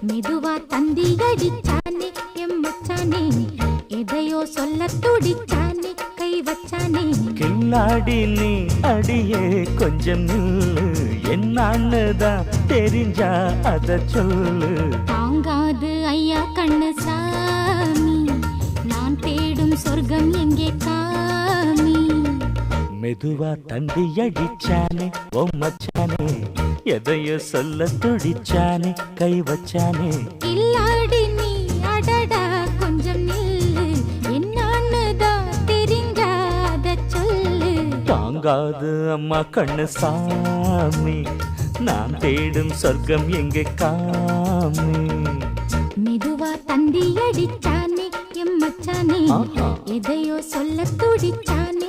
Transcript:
மெதுவா தந்தி அடிச்சானே எம் மச்சானே எதையோ சொல்ல துடிச்சானே கை வச்சானே கில்லாடி நீ அடியே கொஞ்சம் நில்லு என்னான்னுதான் தெரிஞ்சா அத சொல்லு தாங்காது ஐயா கண்ணு சாமி நான் தேடும் சொர்க்கம் எங்கே காமி மெதுவா தந்தி அடிச்சானே ஓ மச்சானே எதையோ சொல்ல துடிச்சானே கை வச்சானே இல்லாடி நீ அடடா கொஞ்சம் நில்லு என்னான்னுதான் தெரிஞ்சாத சொல்லு தாங்காது அம்மா கண்ணு சாமி நான் தேடும் சொர்க்கம் எங்கே காமி மெதுவா தந்தி அடிச்சானே எம் மச்சானே எதையோ சொல்ல துடிச்சானே